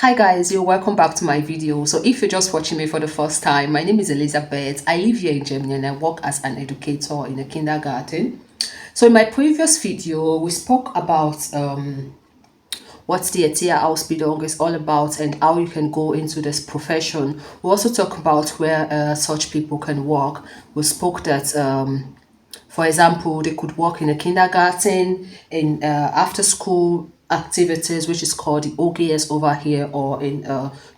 Hi guys, you're welcome back to my video. So if you're just watching me for the first time, my name is Elizabeth. I live here in Germany and I work as an educator in a kindergarten. So in my previous video, we spoke about what the Erzieher Ausbildung is all about and how you can go into this profession. We also talk about where such people can work. We spoke that for example, they could work in a kindergarten, in after school activities, which is called the OGS over here, or in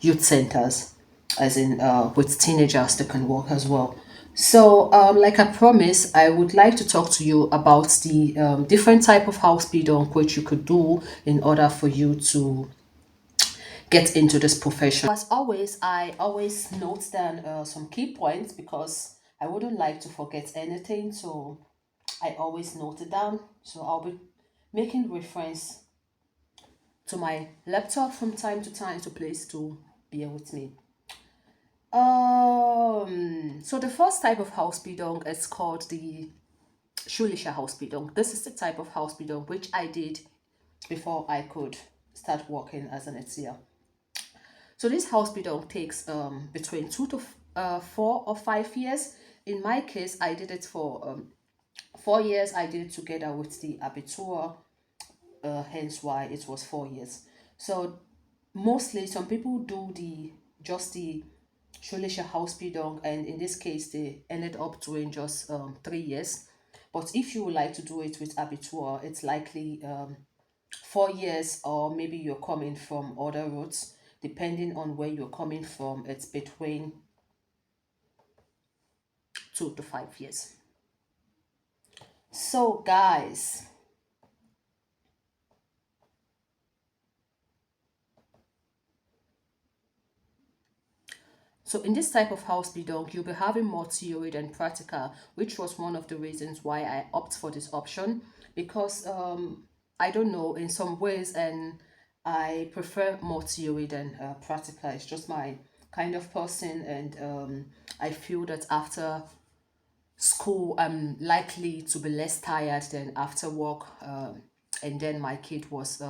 youth centers, as in with teenagers, they can work as well. So, like I promised, I would like to talk to you about the different type of house building which you could do in order for you to get into this profession. As always, I always note down some key points because I wouldn't like to forget anything. So I always note it down. So I'll be making reference to my laptop from time to time, to please to bear with me. So the first type of Hausbildung is called the schulische Hausbildung. This is the type of Hausbildung which I did before I could start working as an Erzieher. So this Hausbildung takes between 4 or 5 years. In my case, I did it for 4 years. I did it together with the Abitur, hence why it was 4 years. So mostly some people do the schulische Hausbildung, and in this case they ended up doing just 3 years. But if you would like to do it with Abitur, it's likely 4 years, or maybe you're coming from other routes. Depending on where you're coming from, it's between 2 to 5 years. So guys, so in this type of house building, you'll be having more theory than practical, which was one of the reasons why I opt for this option. Because I don't know, in some ways, and I prefer more theory than practical. It's just my kind of person, and I feel that after school I'm likely to be less tired than after work. And then my kid was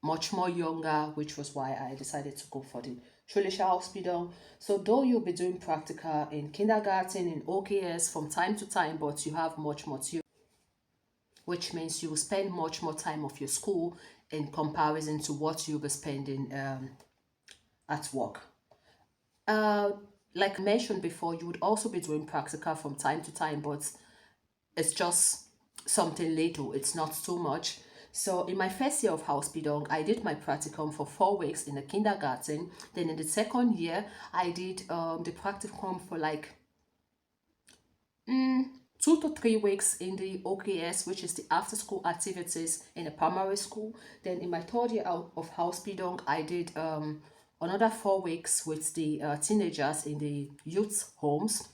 much more younger, which was why I decided to go for the schulische Ausbildung. So though you'll be doing practical in kindergarten, in OKS from time to time, but you have much more theory, which means you will spend much more time of your school in comparison to what you'll be spending at work. Uh, like mentioned before, you would also be doing practical from time to time, but it's just something little, it's not too much. So in my first year of Ausbildung, I did my practicum for 4 weeks in the kindergarten. Then in the second year, I did the practicum for like 2 to 3 weeks in the OKS, which is the after school activities in a primary school. Then in my third year out of Ausbildung, I did another 4 weeks with the teenagers in the youth homes,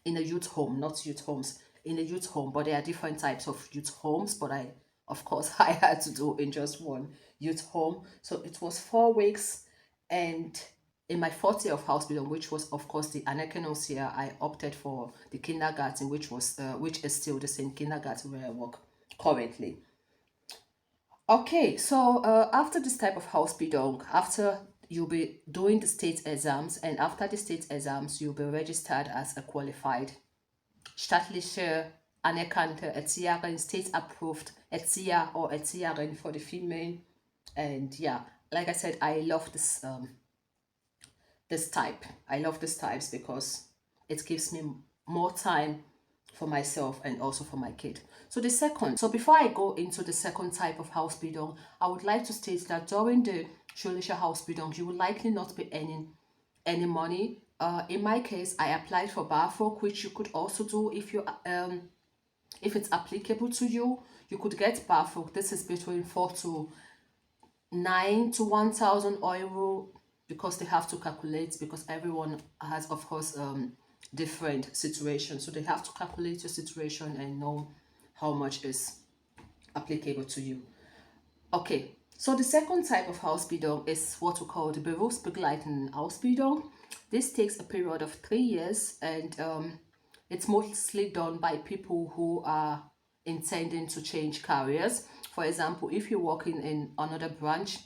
in a youth home, not youth homes, in a youth home, but there are different types of youth homes. But I, of course, I had to do in just one youth home. So it was 4 weeks, and in my fourth year of house building, which was of course the Anerkennungsjahr year, I opted for the kindergarten, which is still the same kindergarten where I work currently. Okay, so after this type of house building, after you'll be doing the state exams, and after the state exams, you'll be registered as a qualified staatliche anerkannte Erzieherin, state approved Erzieher or Erzieherin for the female. And yeah, like I said, I love this type. I love this types because it gives me more time for myself and also for my kid. So the second, so before I go into the second type of house building, I would like to state that during the schulische house building, you will likely not be earning any money. In my case, I applied for BAföG, which you could also do if it's applicable to you. You could get BAföG. This is between 4 to 9 to 1,000 euro, because they have to calculate, because everyone has, of course, different situations. So they have to calculate your situation and know how much is applicable to you. Okay, so the second type of Ausbildung is what we call the berufsbegleitende Ausbildung. This takes a period of 3 years, and it's mostly done by people who are intending to change careers. For example, if you're working in another branch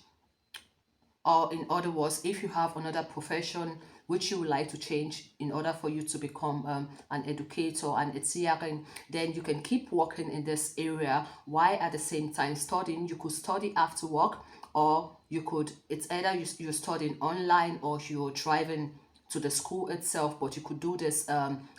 Or in other words, if you have another profession which you would like to change in order for you to become an educator and Erzieherin, then you can keep working in this area while at the same time studying. You could study after work, or you could, it's either you're studying online or you're driving to the school itself, but you could do this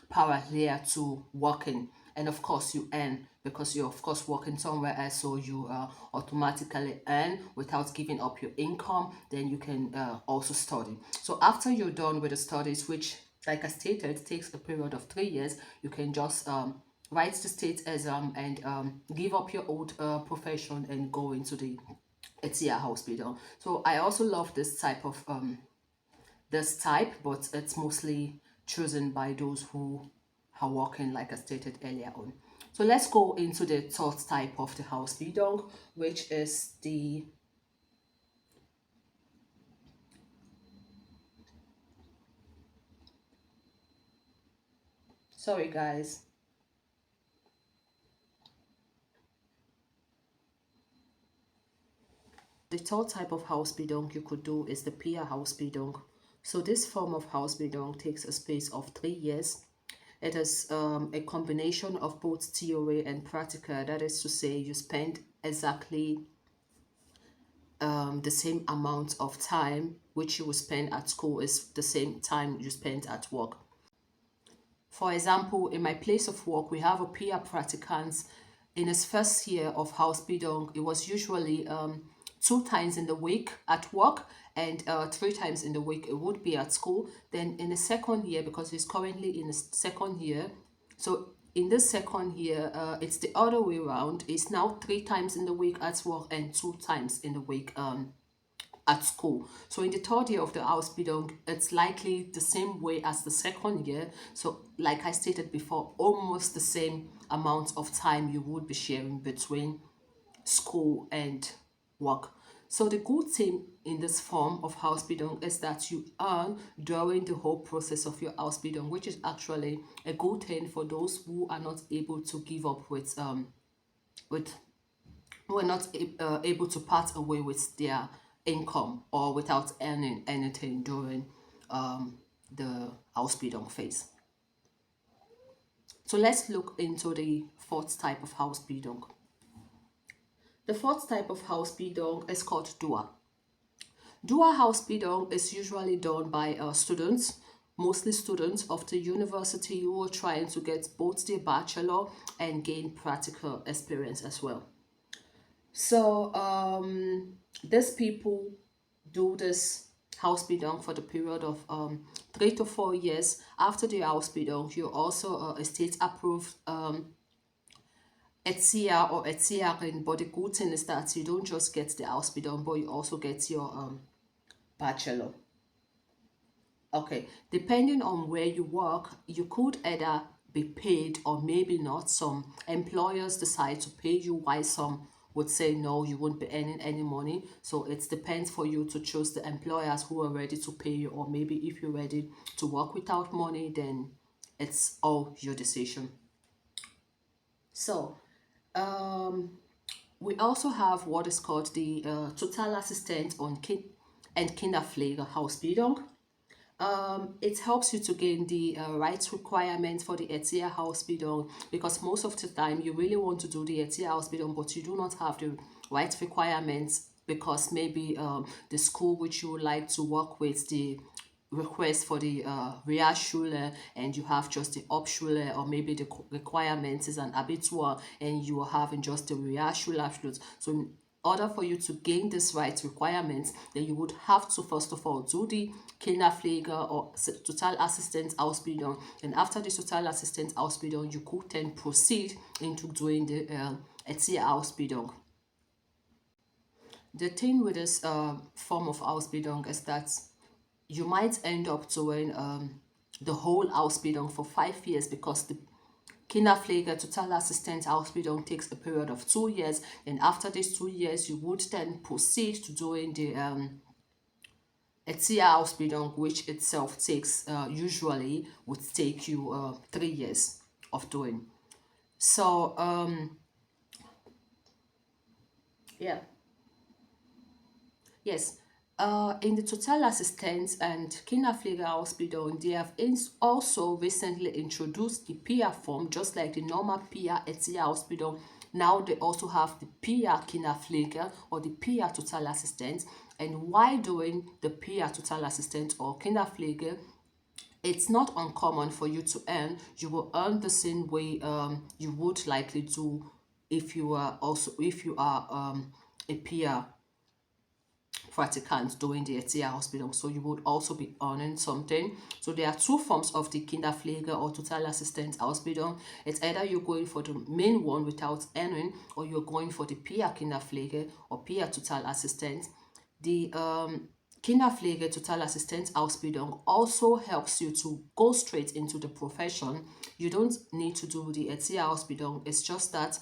parallel to working. And of course you earn because you're of course working somewhere else, so you automatically earn without giving up your income. Then you can also study. So after you're done with the studies, which like I stated takes a period of 3 years, you can just write the state exam and give up your old profession and go into the Erzieher hospital. So I also love this type, but it's mostly chosen by those who are working, like I stated earlier on. So let's go into the third type of the Ausbildung, which is the, sorry guys, the third type of Ausbildung you could do is the peer Ausbildung. So this form of Ausbildung takes a space of 3 years. It is a combination of both theory and practical. That is to say, you spend exactly the same amount of time which you will spend at school is the same time you spend at work. For example, in my place of work, we have a peer practicant. In his first year of Ausbildung, it was usually 2 times in the week at work, and 3 times in the week it would be at school. Then in the second year, because he's currently in his second year, so in the second year, it's the other way around. It's now 3 times in the week at work and 2 times in the week at school. So in the third year of the Ausbildung, it's likely the same way as the second year. So like I stated before, almost the same amount of time you would be sharing between school and work. So the good thing in this form of Ausbildung is that you earn during the whole process of your Ausbildung, which is actually a good thing for those who are not able to give up with who are not able to part away with their income or without earning anything during the Ausbildung phase. So let's look into the fourth type of Ausbildung. The fourth type of Ausbildung is called DUA. DUA Ausbildung is usually done by students, mostly students of the university who are trying to get both their bachelor and gain practical experience as well. So these people do this Ausbildung for the period of 3 to 4 years. After the Ausbildung, you're also a state approved Erzieher or Erzieherin. But the good thing is that you don't just get the Ausbildung, but you also get your bachelor. Okay, depending on where you work, you could either be paid or maybe not. Some employers decide to pay you, while some would say no, you won't be earning any money. So it depends for you to choose the employers who are ready to pay you, or maybe if you're ready to work without money, then it's all your decision. So we also have what is called the Total Assistant on and Kinderpflegeausbildung. It helps you to gain the rights requirements for the Erzieher hospital, because most of the time you really want to do the Erzieher hospital, but you do not have the rights requirements because maybe the school which you would like to work with, the request for the Realschule, and you have just the Hauptschule, or maybe the requirements is an Abitur and you are having just the Realschule. So in order for you to gain this rights requirements, then you would have to first of all do the Kinderpflege or Total Assistant Ausbildung, and after the Total Assistant Ausbildung you could then proceed into doing the Erzieher Ausbildung. The thing with this form of Ausbildung is that you might end up doing the whole Ausbildung for 5 years, because the Kinderpflege Total Assistent Ausbildung takes a period of 2 years, and after these 2 years you would then proceed to doing the Erzieher Ausbildung, which itself takes usually would take you 3 years of doing. So yeah, yes. In the Total Assistance and Kinderpflegeausbildung, they have also recently introduced the peer form, just like the normal peer Erzieher. Now they also have the peer Kinderpflege or the peer Total Assistant. And while doing the peer Total Assistant or Kinderpflege, it's not uncommon for you to earn. You will earn the same way you would likely do if you are a peer practicants doing the Erzieher Ausbildung. So you would also be earning something. So there are two forms of the Kinderpflege or Total Assistent Ausbildung. It's either you're going for the main one without earning, or you're going for the peer Kinderpflege or peer Total Assistent. The Kinderpflege Total Assistent Ausbildung also helps you to go straight into the profession. You don't need to do the Erzieher Ausbildung. It's just that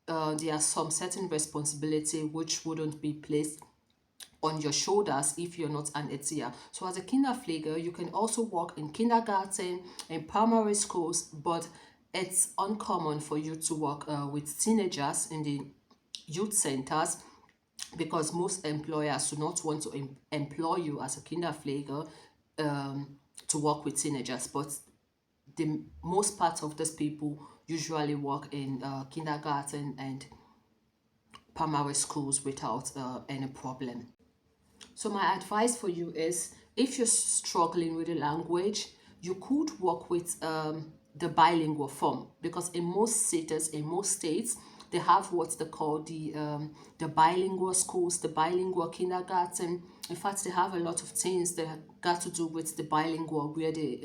there are some certain responsibility which wouldn't be placed on your shoulders if you're not an Erzieher. So as a Kinderpfleger, you can also work in kindergarten and primary schools, but it's uncommon for you to work with teenagers in the youth centers because most employers do not want to employ you as a Kinderpfleger to work with teenagers. But the most part of these people usually work in kindergarten and primary schools without any problem. So my advice for you is, if you're struggling with the language, you could work with the bilingual form, because in most cities, in most states, they have what they call the bilingual schools, the bilingual kindergarten. In fact, they have a lot of things that got to do with the bilingual, where the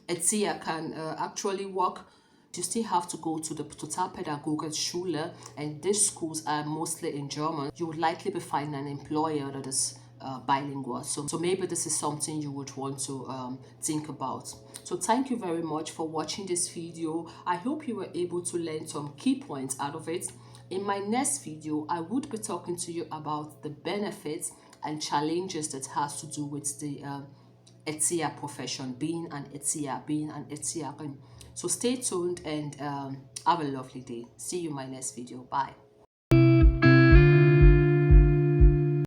Erzieher can actually work. You still have to go to the Totalpädagogische Schule, and these schools are mostly in German. You would likely be finding an employer that is bilingual. So maybe this is something you would want to think about. So thank you very much for watching this video. I hope you were able to learn some key points out of it. In my next video, I would be talking to you about the benefits and challenges that has to do with the Erzieher profession, being an Erzieher, being an Erzieherin. So stay tuned and have a lovely day. See you in my next video. Bye.